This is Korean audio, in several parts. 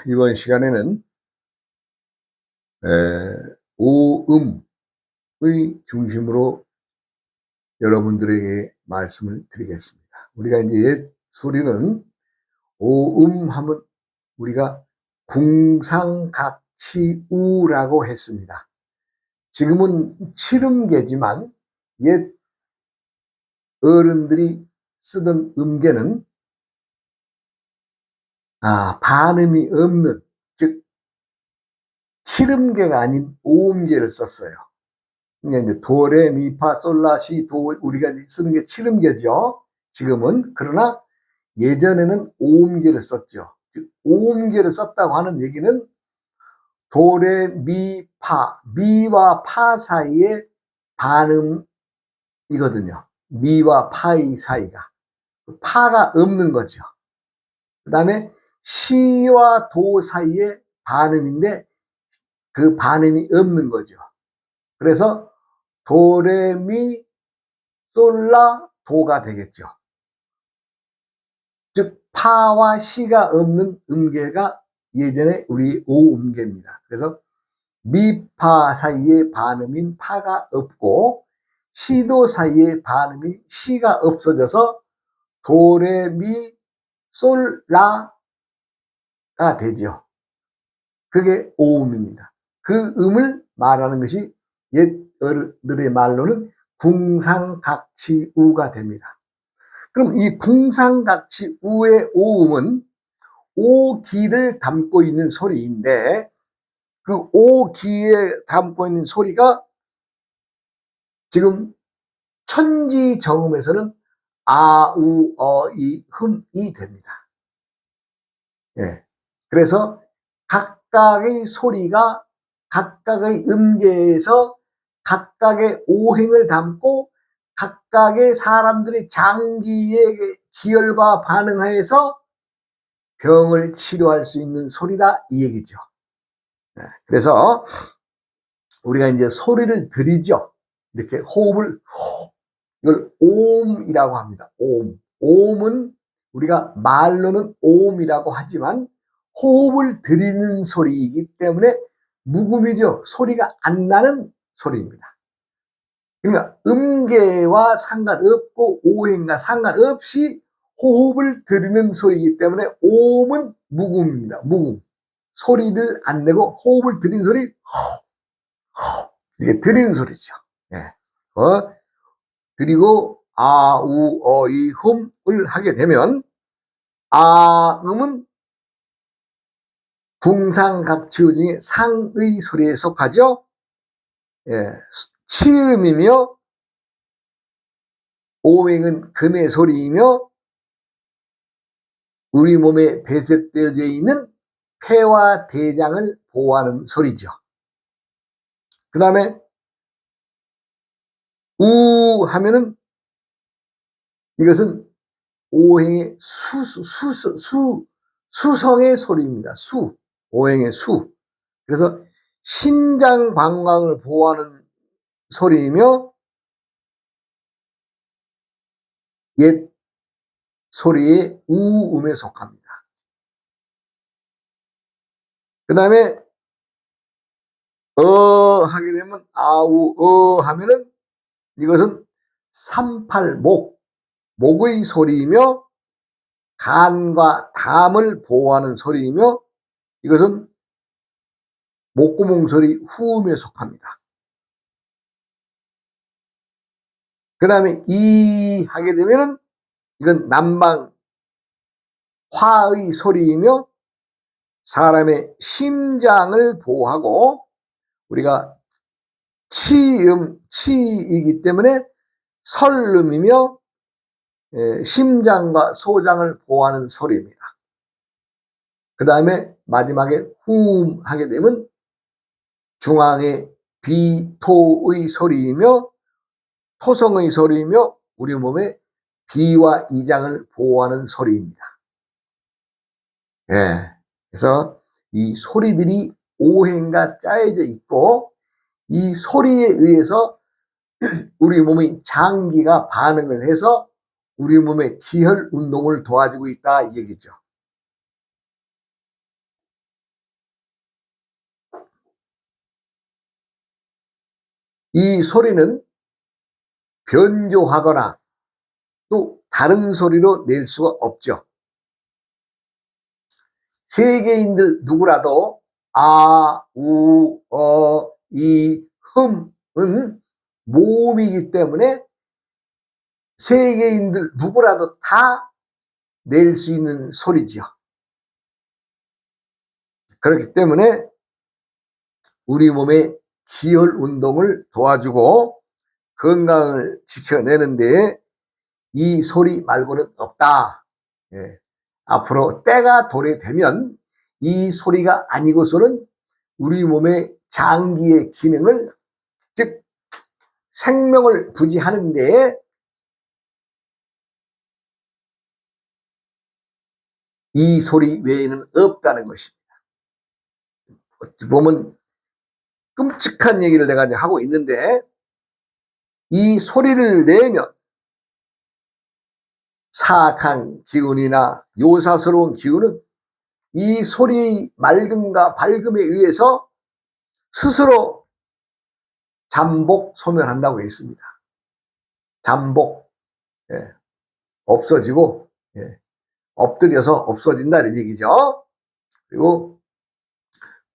이번 시간에는 오음의 중심으로 여러분들에게 말씀을 드리겠습니다. 우리가 이제 옛 소리는 오음하면 우리가 궁상각치우라고 했습니다. 지금은 칠음계지만 옛 어른들이 쓰던 음계는 반음이 없는, 즉 칠음계가 아닌 오음계를 썼어요. 그러니까 이제 도레미파솔라시도 우리가 쓰는 게 칠음계죠. 지금은. 그러나 예전에는 오음계를 썼죠. 즉 오음계를 썼다고 하는 얘기는 도레미파, 미와 파 사이의 반음이거든요. 미와 파의 사이가. 파가 없는 거죠. 그 다음에 시와 도 사이의 반음인데 그 반음이 없는 거죠. 그래서 도레미 솔라 도가 되겠죠. 즉 파와 시가 없는 음계가 예전에 우리 오음계입니다. 그래서 미파 사이에 반음인 파가 없고 시도 사이에 반음인 시가 없어져서 도레미 솔라가 되죠. 그게 오음입니다. 그 음을 말하는 것이 옛 어른들의 말로는 궁상각치우가 됩니다. 그럼 이 궁상각치우의 오음은 오기를 담고 있는 소리인데 그 오기에 담고 있는 소리가 지금 천지정음에서는 아우 어이 흠이 됩니다. 예. 그래서 각각의 소리가 각각의 음계에서 각각의 오행을 담고 각각의 사람들의 장기의 기혈과 반응하여서 병을 치료할 수 있는 소리다 이 얘기죠. 그래서 우리가 이제 소리를 들이죠. 이렇게 호흡을 이걸 옴이라고 합니다. 옴. 옴은 우리가 말로는 옴이라고 하지만 호흡을 들이는 소리이기 때문에 묵음이죠. 소리가 안 나는 소리입니다. 그러니까 음계와 상관없고 오행과 상관없이 호흡을 들이는 소리이기 때문에 옴은 묵음입니다. 묵음. 소리를 안 내고 호흡을 들이는 소리, 이게 들이는 소리죠. 예. 그리고 아우 어이 흠을 하게 되면 아음은 궁상각치우 중에 상의 소리에 속하죠. 예. 치음이며 오행은 금의 소리이며 우리 몸에 배색되어 있는 폐와 대장을 보호하는 소리죠. 그 다음에 우 하면은 이것은 오행의 수성의 소리입니다. 오행의 수. 그래서 신장 방광을 보호하는 소리이며 옛 소리의 우음에 속합니다. 그 다음에 하게 되면 아우 하면은 이것은 목의 소리이며 간과 담을 보호하는 소리이며 이것은 목구멍 소리 후음에 속합니다. 그 다음에 이 하게 되면은 이건 남방 화의 소리이며 사람의 심장을 보호하고 우리가 치이기 때문에 설음이며 심장과 소장을 보호하는 소리입니다. 그 다음에 마지막에 후음 하게 되면 중앙의 비토의 소리이며 토성의 소리이며 우리 몸의 비와 이장을 보호하는 소리입니다. 예. 그래서 이 소리들이 오행과 짜여져 있고 이 소리에 의해서 우리 몸의 장기가 반응을 해서 우리 몸의 기혈 운동을 도와주고 있다 이 얘기죠. 이 소리는 변조하거나 또 다른 소리로 낼 수가 없죠. 세계인들 누구라도 아, 우, 이, 흠은 모음이기 때문에 세계인들 누구라도 다 낼 수 있는 소리지요. 그렇기 때문에 우리 몸의 기혈 운동을 도와주고 건강을 지켜내는데 이 소리 말고는 없다. 예. 앞으로 때가 도래되면 이 소리가 아니고서는 우리 몸의 장기의 기능을, 즉 생명을 부지하는 데에 이 소리 외에는 없다는 것입니다. 어찌 보면 끔찍한 얘기를 내가 이제 하고 있는데, 이 소리를 내면 사악한 기운이나 요사스러운 기운은 이 소리의 맑음과 밝음에 의해서 스스로 잠복 소멸한다고 했습니다. 잠복, 예, 없어지고, 예, 엎드려서 없어진다는 얘기죠. 그리고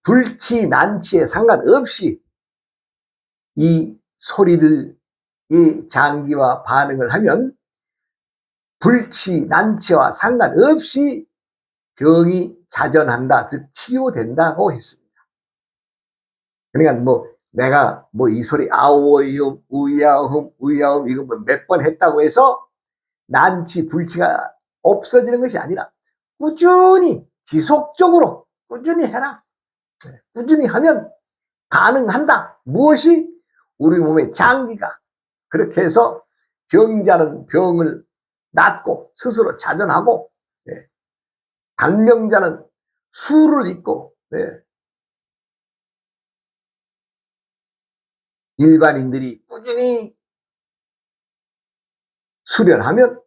불치 난치에 상관없이 이 소리를 이 장기와 반응을 하면 불치 난치와 상관없이 병이 자전한다, 즉 치유된다고 했습니다. 그러니까 뭐 내가 뭐 이 소리 아오이음 우야음 우야음 이거 뭐 몇 번 했다고 해서 난치 불치가 없어지는 것이 아니라 꾸준히 지속적으로 꾸준히 해라. 꾸준히 하면 가능한다. 무엇이? 우리 몸의 장기가 그렇게 해서 병자는 병을 낫고 스스로 자전하고, 예, 단명자는 수를 잇고, 예, 일반인들이 꾸준히 수련하면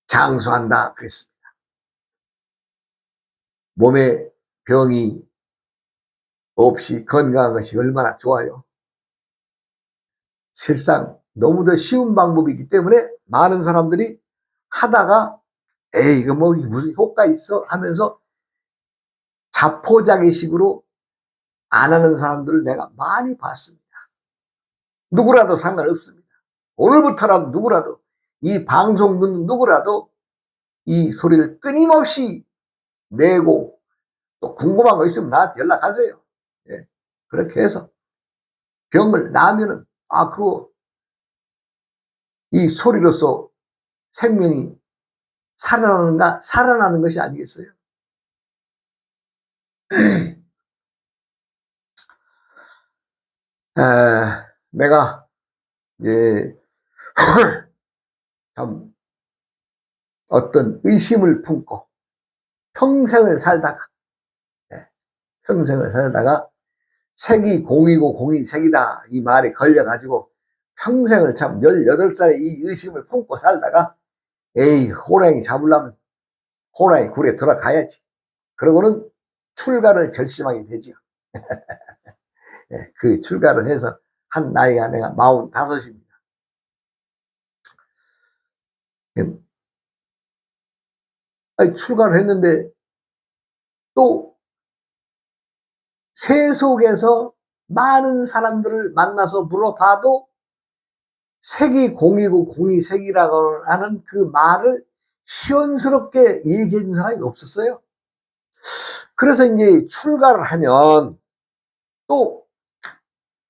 장수한다 그랬습니다. 몸에 병이 없이 건강한 것이 얼마나 좋아요. 실상 너무도 쉬운 방법이기 때문에 많은 사람들이 하다가 에이 이거 뭐 무슨 효과 있어 하면서 자포자기식으로 안 하는 사람들을 내가 많이 봤습니다. 누구라도 상관없습니다. 오늘부터라도 누구라도 이 방송 듣는 누구라도 이 소리를 끊임없이 내고 또 궁금한 거 있으면 나한테 연락하세요. 예, 그렇게 해서 병을 나으면은 그거 이 소리로서 생명이 살아나는 것이 아니겠어요? 내가 이제 참 어떤 의심을 품고 평생을 살다가, 평생을 살다가 색이 공이고 공이 색이다 이 말에 걸려가지고 평생을 참 18살에 이 의심을 품고 살다가 에이 호랑이 잡으려면 호랑이 굴에 들어가야지. 그러고는 출가를 결심하게 되지요. 그 출가를 해서 한 나이가 내가 45입니다. 출가를 했는데 또 세속에서 많은 사람들을 만나서 물어봐도 색이 공이고 공이 색이라고 하는 그 말을 시원스럽게 얘기해 준 사람이 없었어요. 그래서 이제 출가를 하면 또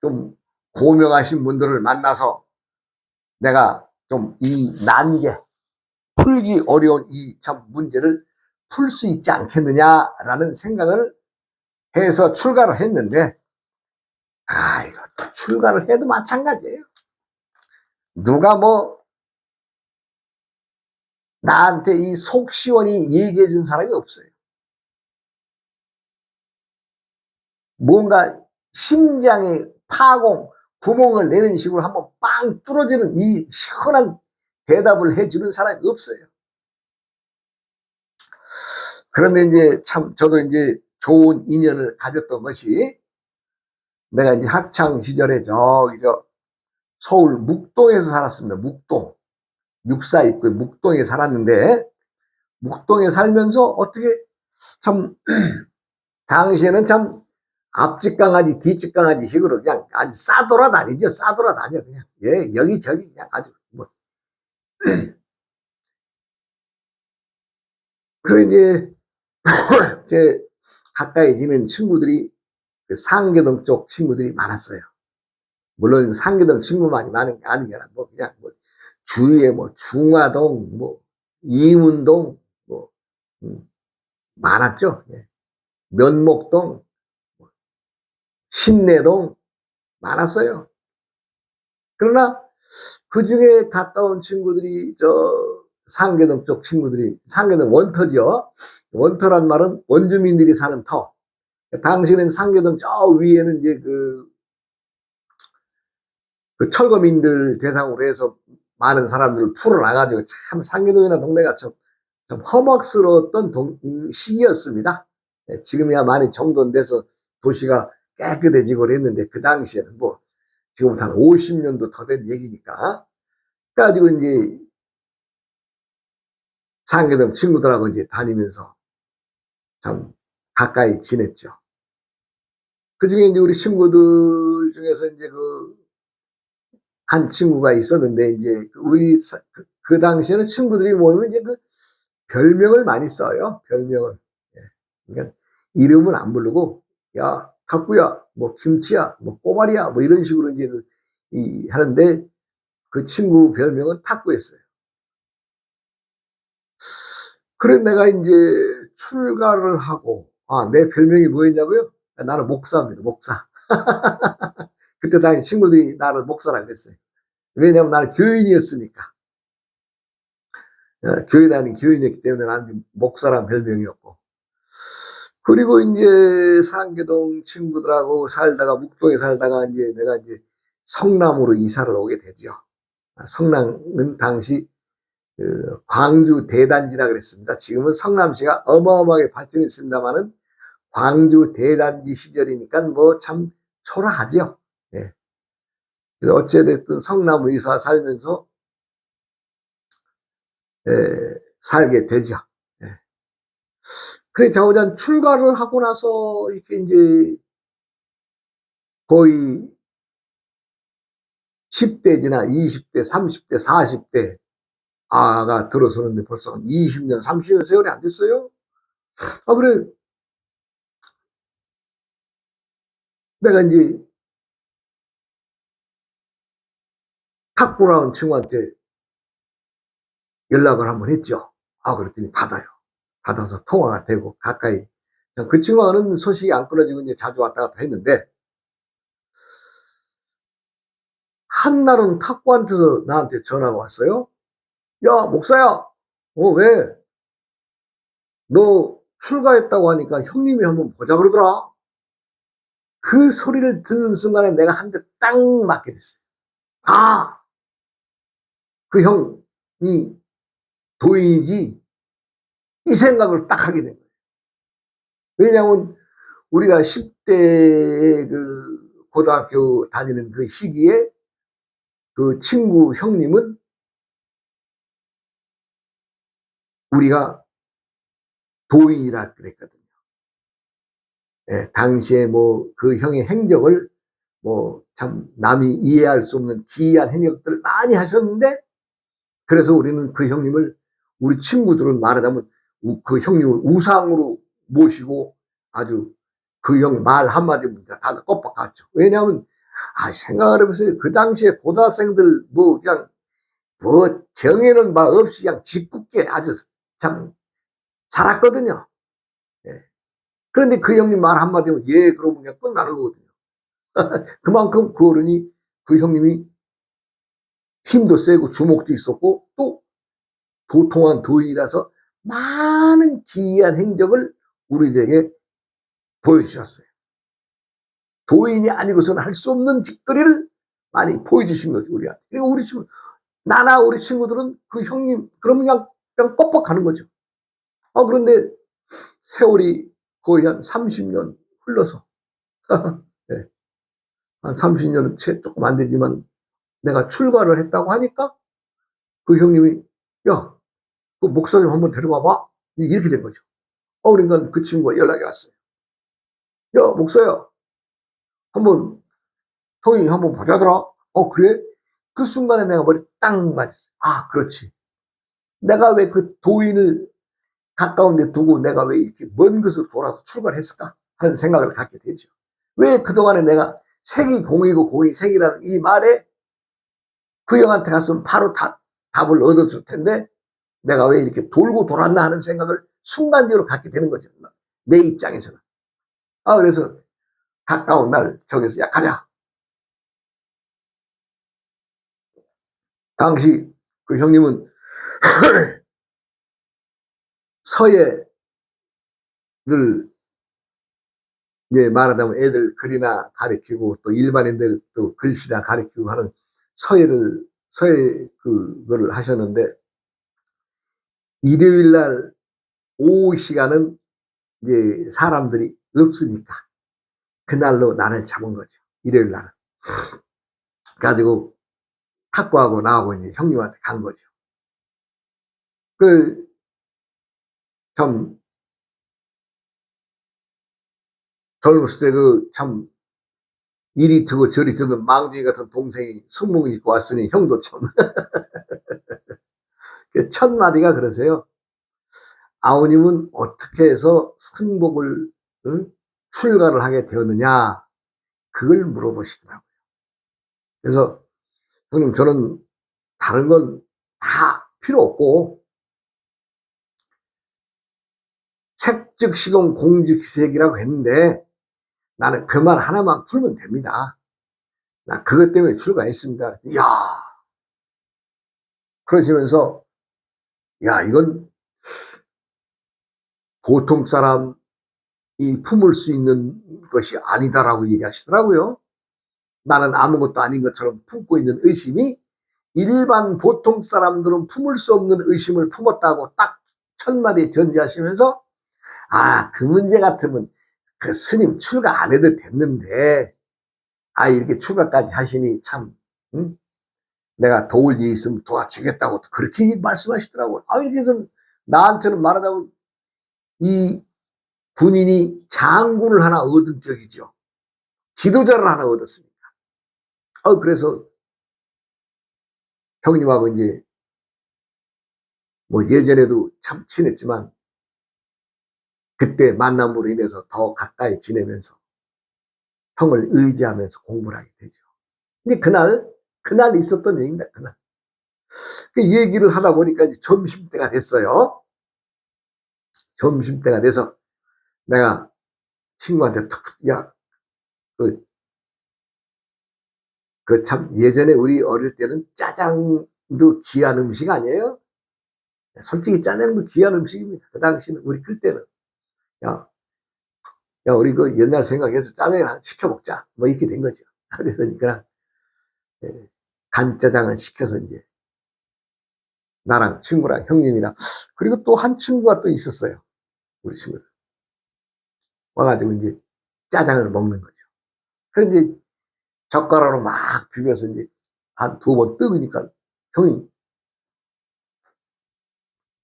좀 고명하신 분들을 만나서 내가 좀 이 난제, 풀기 어려운 이 참 문제를 풀 수 있지 않겠느냐라는 생각을 해서 출가를 했는데, 이것도 출가를 해도 마찬가지예요. 누가 뭐 나한테 이 속 시원히 얘기해 준 사람이 없어요. 뭔가 심장에 파공, 구멍을 내는 식으로 한번 빵 뚫어지는 이 시원한 대답을 해주는 사람이 없어요. 그런데 이제 참 저도 이제 좋은 인연을 가졌던 것이 내가 이제 학창 시절에 저기 서울 묵동에서 살았습니다. 묵동. 육사 있고 묵동에 살았는데, 묵동에 살면서 어떻게 참 당시에는 참 앞집 강아지 뒷집 강아지 식으로 그냥 아주 싸돌아다니죠. 싸돌아다녀 그냥. 예, 여기저기 그냥 아주 뭐. 그래 이제 제 가까이 지는 친구들이 그 상계동 쪽 친구들이 많았어요. 물론 상계동 친구만이 많은 게 아니라 뭐 그냥 뭐 주위에 뭐 중화동 뭐 이문동 뭐 많았죠. 예. 면목동 신내동 많았어요. 그러나 그 중에 가까운 친구들이 상계동 쪽 친구들이, 상계동 원터죠. 원터란 말은 원주민들이 사는 터. 당시에는 상계동 저 위에는 이제 그 철거민들 대상으로 해서 많은 사람들을 풀어나가지고 참 상계동이나 동네가 참 험악스러웠던 시기였습니다. 지금이야 많이 정돈돼서 도시가 깨끗해지고 그랬는데 그 당시에는 뭐 지금부터 한 50년도 더 된 얘기니까. 그래가지고 이제 상계동 친구들하고 이제 다니면서 참 가까이 지냈죠. 그 중에 이제 우리 친구들 중에서 이제 한 친구가 있었는데, 이제 우리 그 당시에는 친구들이 모이면 이제 별명을 많이 써요. 별명을. 예. 그러니까 이름은 안 부르고, 야, 탁구야, 뭐 김치야, 뭐 꼬마리야, 뭐 이런 식으로 이제 하는데, 그 친구 별명은 탁구였어요. 그래 내가 이제 출가를 하고, 내 별명이 뭐였냐고요? 나는 목사입니다. 목사. 그때 당시 친구들이 나를 목사라고 했어요. 왜냐하면 나는 교인이었으니까. 교회 다니는 교인이었기 때문에 나는 목사란 별명이었고. 그리고 이제 상계동 친구들하고 살다가, 묵동에 살다가 이제 내가 이제 성남으로 이사를 오게 되죠. 성남은 당시 광주 대단지라 그랬습니다. 지금은 성남시가 어마어마하게 발전했습니다만은 광주 대단지 시절이니까 뭐 참 초라하죠. 예. 그래서 어찌됐든 성남으로 이사 살면서 살게 되죠. 예. 그래 자우전 출가를 하고 나서 이렇게 이제 거의 10대지나 20대, 30대, 40대 가 들어서는데 벌써 20년, 30년 세월이 안 됐어요. 그래 내가 이제 탁구라는 친구한테 연락을 한번 했죠. 그랬더니 받아요. 받아서 통화가 되고 가까이. 그 친구는 소식이 안 끊어지고 이제 자주 왔다 갔다 했는데, 한날은 탁구한테서 나한테 전화가 왔어요. 야, 목사야. 왜? 너 출가했다고 하니까 형님이 한번 보자 그러더라. 그 소리를 듣는 순간에 내가 한 대 딱 맞게 됐어요. 그 형이 도인이지, 이 생각을 딱 하게 된 거예요. 왜냐하면 우리가 10대 고등학교 다니는 그 시기에 그 친구 형님은 우리가 도인이라 그랬거든요. 예, 당시에 뭐 그 형의 행적을 뭐 참 남이 이해할 수 없는 기이한 행적들을 많이 하셨는데, 그래서 우리는 그 형님을, 우리 친구들은 말하자면 그 형님을 우상으로 모시고 아주 그 형 말 한마디면 다들 껍박갔죠. 왜냐하면 생각을 해보세요. 그 당시에 고등학생들 뭐 그냥 뭐 정에는 막 없이 그냥 짓궂게 아주 참 살았거든요. 예. 그런데 그 형님 말 한마디면 예 그러고 그냥 끝나는 거거든요. 그만큼 그 어른이, 그 형님이 힘도 세고 주목도 있었고 또 도통한 도인이라서 많은 기이한 행적을 우리에게 보여주셨어요. 도인이 아니고서는 할 수 없는 짓거리를 많이 보여주신 거죠, 우리한테. 그리고 우리 친구, 나나 우리 친구들은 그 형님, 그러면 그냥 뻑뻑하는 거죠. 그런데 세월이 거의 한 30년 흘러서, 네. 한 30년은 채 조금 안 되지만 내가 출가를 했다고 하니까 그 형님이 야, 그 목사 좀 한번 데려와봐. 이렇게 된 거죠. 그러니까 그 친구가 연락이 왔어요. 야, 목사야, 한번 형이 한번 보자더라. 그래? 그 순간에 내가 머리 딱 맞았어. 아, 그렇지. 내가 왜 그 도인을 가까운 데 두고 내가 왜 이렇게 먼 곳으로 돌아서 출발을 했을까 하는 생각을 갖게 되죠. 왜 그동안에 내가 색이 공이고 공이 색이라는 이 말에 그 형한테 갔으면 바로 답을 얻었을 텐데 내가 왜 이렇게 돌고 돌았나 하는 생각을 순간적으로 갖게 되는 거죠. 내 입장에서는. 그래서 가까운 날 저기서 야 가자. 당시 그 형님은 서예를 이제 말하자면 애들 글이나 가르치고 또 일반인들 또 글씨나 가르치고 하는 서예 그거를 하셨는데 일요일 날 오후 시간은 이제 사람들이 없으니까 그날로 나를 잡은 거죠. 일요일 날은. 가지고 탁구하고 나하고 이제 형님한테 간 거죠. 참 젊었을 때 참 이리 트고 저리 트는 망둥이 같은 동생이 승몽 입고 왔으니 형도 참 첫 마디가 그러세요. 아우님은 어떻게 해서 승복을 출가를 하게 되었느냐 그걸 물어보시더라고요. 그래서 형님 저는 다른 건 다 필요 없고 색즉시공 공즉시색이라고 했는데 나는 그 말 하나만 풀면 됩니다. 나 그것 때문에 출가했습니다. 야 그러시면서 야 이건 보통 사람이 품을 수 있는 것이 아니다라고 얘기하시더라고요. 나는 아무것도 아닌 것처럼 품고 있는 의심이 일반 보통 사람들은 품을 수 없는 의심을 품었다고 딱 첫 마디 전제하시면서 그 문제 같으면 그 스님 출가 안 해도 됐는데 이렇게 출가까지 하시니 참 내가 도울 일이 있으면 도와주겠다고 그렇게 말씀하시더라고요. 이게 나한테는 말하자면 이 군인이 장군을 하나 얻은 적이죠. 지도자를 하나 얻었습니다. 그래서 형님하고 이제 뭐 예전에도 참 친했지만 그때 만남으로 인해서 더 가까이 지내면서 형을 의지하면서 공부를 하게 되죠. 근데 그날 있었던 얘기입니다. 그날. 그 얘기를 하다 보니까 이제 점심때가 됐어요. 점심때가 돼서 내가 친구한테 툭툭 야, 참 예전에 우리 어릴 때는 짜장도 귀한 음식 아니에요? 솔직히 짜장도 귀한 음식입니다. 그 당시는 우리 클 때는 야, 우리 그 옛날 생각해서 짜장을 하나 시켜 먹자. 뭐 이렇게 된 거죠. 그래서 그냥 간짜장을 시켜서 이제 나랑 친구랑 형님이랑 그리고 또 한 친구가 또 있었어요. 우리 친구들 와가지고 이제 짜장을 먹는 거죠. 그런데 젓가락으로 막 비벼서 이제 한 두 번 뜨니까 형이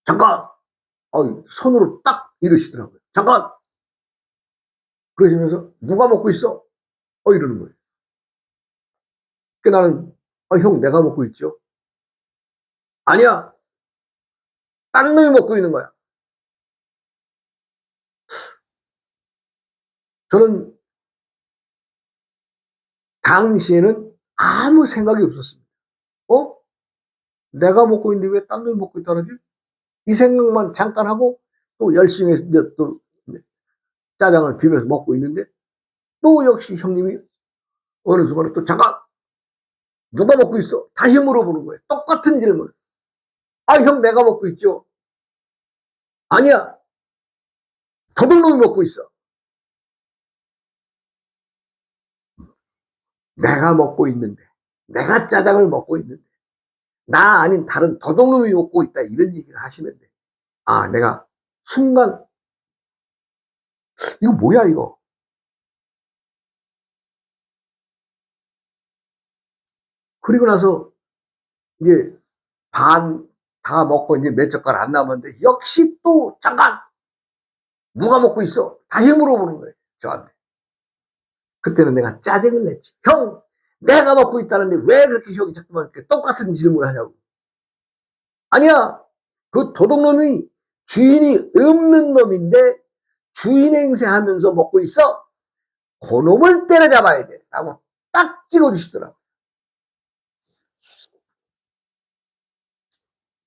잠깐 손으로 딱 이러시더라고요. 잠깐 그러시면서 누가 먹고 있어? 이러는 거예요. 그 나는 형 내가 먹고 있죠. 아니야 딴 놈이 먹고 있는 거야. 저는 당시에는 아무 생각이 없었습니다. 내가 먹고 있는데 왜 딴 놈이 먹고 있다는지 이 생각만 잠깐 하고 또 열심히 이제 또 짜장을 비벼서 먹고 있는데 또 역시 형님이 어느 순간에 또 잠깐 누가 먹고 있어? 다시 물어보는 거예요. 똑같은 질문. 형 내가 먹고 있죠. 아니야 도둑놈이 먹고 있어. 내가 먹고 있는데 내가 짜장을 먹고 있는데 나 아닌 다른 도둑놈이 먹고 있다 이런 얘기를 하시는데 내가 순간 이거 뭐야 이거 그리고 나서 이제 반 다 먹고 이제 몇 젓갈 안 남았는데 역시 또 잠깐 누가 먹고 있어? 다시 물어보는 거예요, 저한테. 그때는 내가 짜증을 냈지. 형, 내가 먹고 있다는데 왜 그렇게 형이 자꾸만 이렇게 똑같은 질문을 하냐고. 아니야, 그 도둑놈이 주인이 없는 놈인데 주인 행세하면서 먹고 있어. 그 놈을 때려잡아야 돼 라고 딱 찍어주시더라고.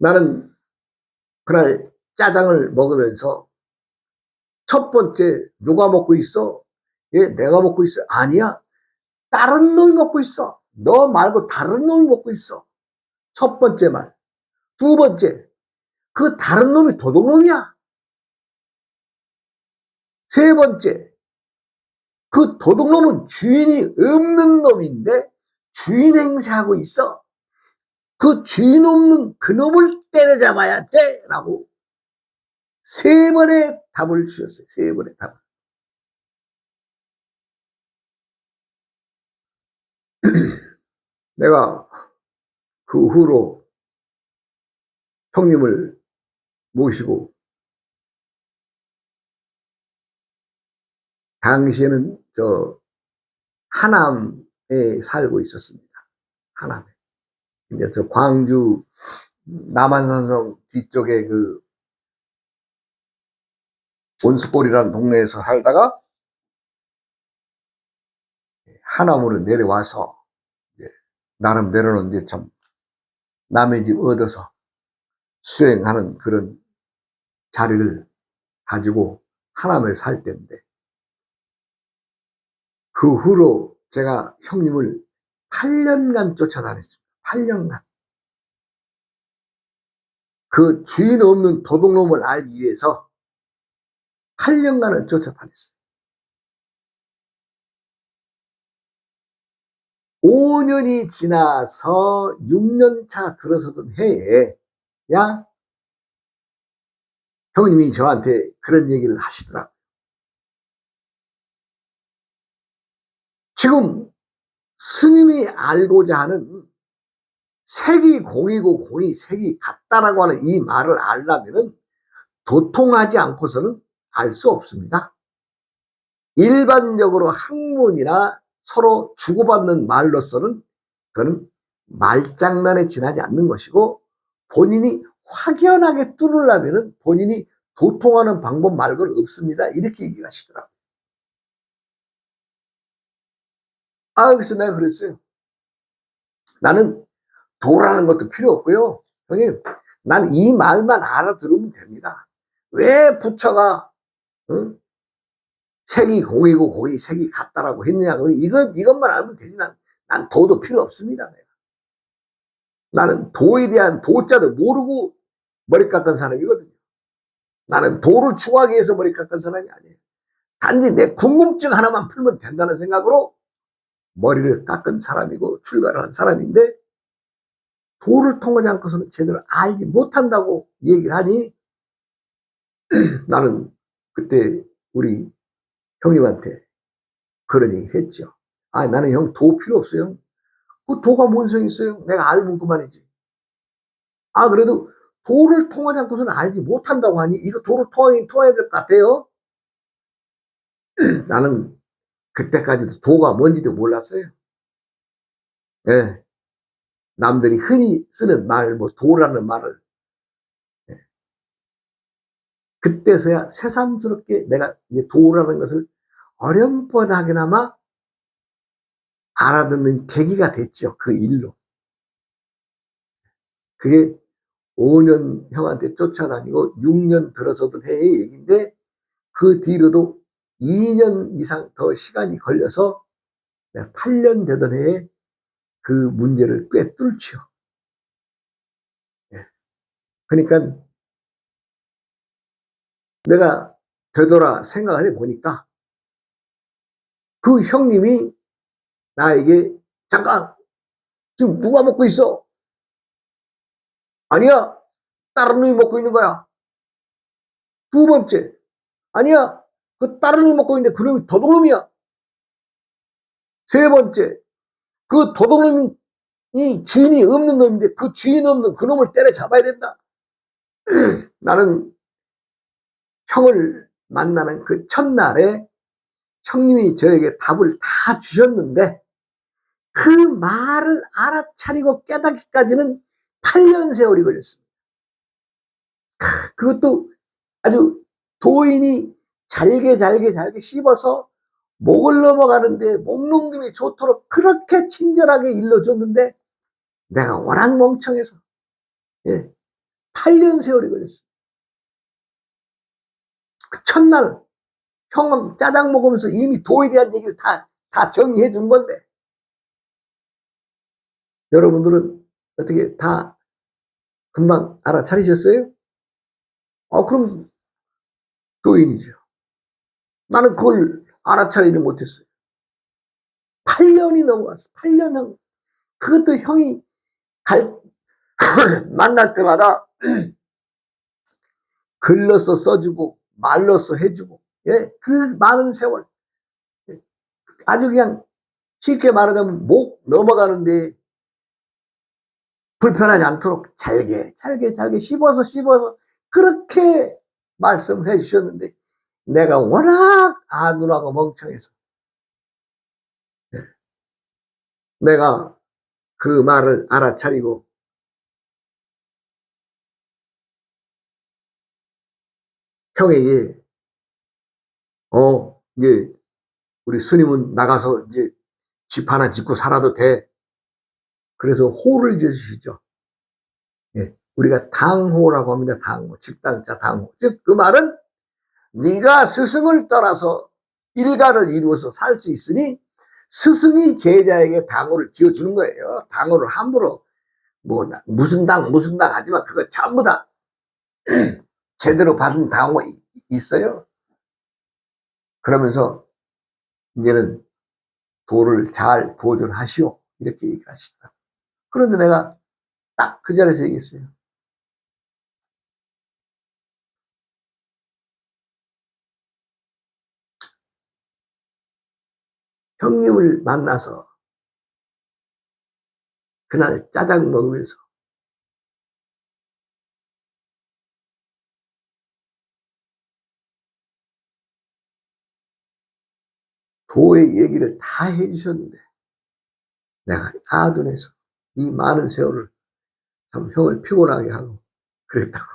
나는 그날 짜장을 먹으면서 첫 번째 누가 먹고 있어? 예, 내가 먹고 있어. 아니야, 다른 놈이 먹고 있어. 너 말고 다른 놈이 먹고 있어. 첫 번째 말. 두 번째, 그 다른 놈이 도둑놈이야. 세 번째, 그 도둑놈은 주인이 없는 놈인데 주인 행세하고 있어. 그 주인 없는 그 놈을 때려잡아야 돼 라고 세 번의 답을 주셨어요. 세 번의 답을. 내가 그 후로 형님을 모시고, 당시에는 저 하남에 살고 있었습니다. 하남에. 근데 저 광주 남한산성 뒤쪽에 그 온수골이라는 동네에서 살다가 하남으로 내려와서 나름대로는 이제 참 남의 집 얻어서 수행하는 그런 자리를 가지고 하남에 살 때인데, 그 후로 제가 형님을 8년간 쫓아다녔습니다. 8년간. 그 주인 없는 도둑놈을 알기 위해서 8년간을 쫓아다녔어요. 5년이 지나서 6년 차 들어서던 해에, 야, 형님이 저한테 그런 얘기를 하시더라고요. 지금 스님이 알고자 하는 색이 공이고 공이 색이 같다라고 하는 이 말을 알려면은 도통하지 않고서는 알 수 없습니다. 일반적으로 학문이나 서로 주고받는 말로서는 그거는 말장난에 지나지 않는 것이고, 본인이 확연하게 뚫으려면은 본인이 도통하는 방법 말고는 없습니다. 이렇게 얘기를 하시더라고요. 그래서 내가 그랬어요. 나는 도라는 것도 필요 없고요. 형님, 난 이 말만 알아들으면 됩니다. 왜 부처가 색이 공이고 공이 색이 같다라고 했느냐. 이것만 알면 되지. 난 도도 필요 없습니다. 내가. 나는 도에 대한 도자도 모르고 머리 깎은 사람이거든요. 나는 도를 추구하기 위해서 머리 깎은 사람이 아니에요. 단지 내 궁금증 하나만 풀면 된다는 생각으로 머리를 깎은 사람이고 출가를 한 사람인데, 도를 통하지 않고서는 제대로 알지 못한다고 얘기를 하니 나는 그때 우리 형님한테 그런 얘기 했죠. 나는 형 도 필요 없어요. 그 도가 뭔 소용 있어요? 내가 알면 그만이지. 그래도 도를 통하지 않고서는 알지 못한다고 하니 이거 도를 통해야 될 것 같아요. 나는 그때까지도 도가 뭔지도 몰랐어요. 예. 남들이 흔히 쓰는 말, 도라는 말을. 예. 그때서야 새삼스럽게 내가 이제 도라는 것을 어렴풋하게나마 알아듣는 계기가 됐죠. 그 일로. 그게 5년 형한테 쫓아다니고 6년 들어서던 해의 얘기인데, 그 뒤로도 2년 이상 더 시간이 걸려서 8년 되던 해에 그 문제를 꽤 뚫죠. 그러니까 내가 되돌아 생각을 해보니까 그 형님이 나에게 잠깐 지금 누가 먹고 있어? 아니야, 다른 놈이 먹고 있는 거야. 두 번째, 아니야, 그 다른 놈이 먹고 있는데 그 놈이 도둑놈이야. 세 번째, 그 도둑놈이 이 주인이 없는 놈인데 그 주인 없는 그 놈을 때려잡아야 된다. 나는 형을 만나는 그 첫날에 형님이 저에게 답을 다 주셨는데 그 말을 알아차리고 깨닫기까지는 8년 세월이 걸렸습니다. 그것도 아주 도인이 잘게 씹어서 목을 넘어가는데 목넘김이 좋도록 그렇게 친절하게 일러줬는데 내가 워낙 멍청해서 8년 세월이 걸렸어요. 그 첫날 형은 짜장 먹으면서 이미 도에 대한 얘기를 다 정리해 준 건데 여러분들은 어떻게 다 금방 알아차리셨어요? 그럼 도인이죠. 나는 그걸 알아차리지 못했어요. 8년이 넘어갔어. 8년. 그것도 형이 만날 때마다 글로써 써주고 말로써 해주고 그 많은 세월 아주 그냥 쉽게 말하자면 목 넘어가는데 불편하지 않도록 잘게 씹어서 그렇게 말씀을 해주셨는데 내가 워낙 아둔하고 멍청해서 내가 그 말을 알아차리고 형에게 이제 우리 스님은 나가서 이제 집 하나 짓고 살아도 돼. 그래서 호를 지으시죠. 우리가 당호라고 합니다. 당호, 집당자 당호. 즉 그 말은 네가 스승을 따라서 일가를 이루어서 살 수 있으니 스승이 제자에게 당호를 지어주는 거예요. 당호를 함부로 뭐 무슨 당 하지만 그거 전부 다 제대로 받은 당호 있어요. 그러면서 이제는 도를 잘 보존하시오 이렇게 얘기하시더라고요. 그런데 내가 딱 그 자리에서 얘기했어요. 형님을 만나서 그날 짜장 먹으면서 도의 얘기를 다 해주셨는데 내가 아둔해서 이 많은 세월을 참 형을 피곤하게 하고 그랬다고.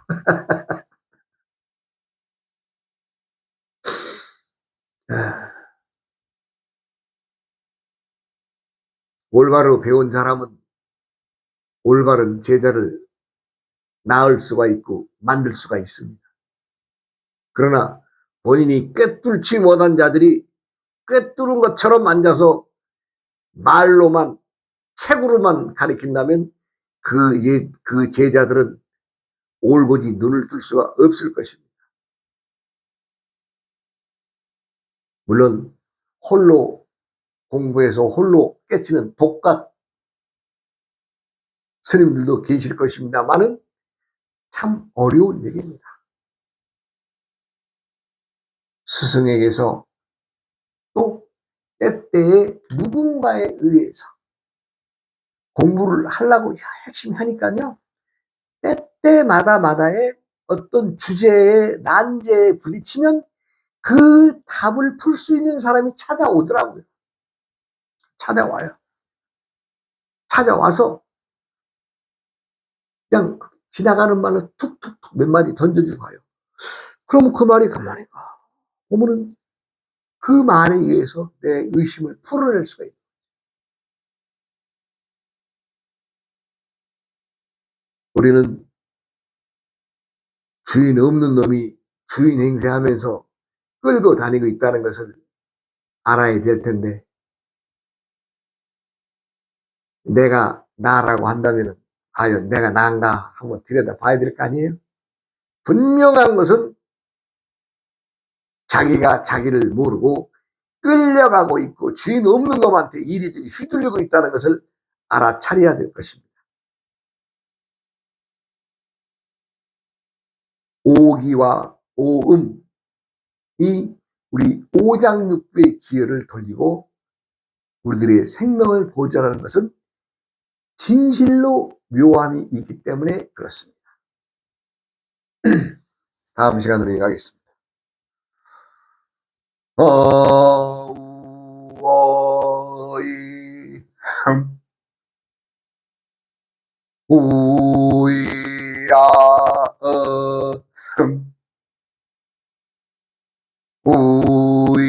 올바로 배운 사람은 올바른 제자를 낳을 수가 있고 만들 수가 있습니다. 그러나 본인이 꿰뚫지 못한 자들이 꿰뚫은 것처럼 앉아서 말로만 책으로만 가르친다면 그 제자들은 올곧이 눈을 뜰 수가 없을 것입니다. 물론 홀로 공부해서 홀로 깨치는 독각 스님들도 계실 것입니다만은 참 어려운 얘기입니다. 스승에게서 또 때때에 누군가에 의해서 공부를 하려고 열심히 하니까요. 때때마다의 어떤 주제에 난제에 부딪히면 그 답을 풀 수 있는 사람이 찾아오더라고요. 찾아와서 그냥 지나가는 말로 툭툭툭 몇 마디 던져주고 가요. 그럼 그 말이 가만히 가. 보면은 그 말에 의해서 내 의심을 풀어낼 수가 있어요. 우리는 주인 없는 놈이 주인 행세하면서 끌고 다니고 있다는 것을 알아야 될 텐데 내가 나라고 한다면 과연 내가 난가 한번 들여다 봐야 될 거 아니에요? 분명한 것은 자기가 자기를 모르고 끌려가고 있고 주인 없는 놈한테 이리저리 휘둘리고 있다는 것을 알아차려야 될 것입니다. 오기와 오음이 우리 오장육부의 기회를 돌리고 우리들의 생명을 보존하는 것은 진실로 묘함이 있기 때문에 그렇습니다. 다음 시간으로 이어가겠습니다. 어이 우이야 우이야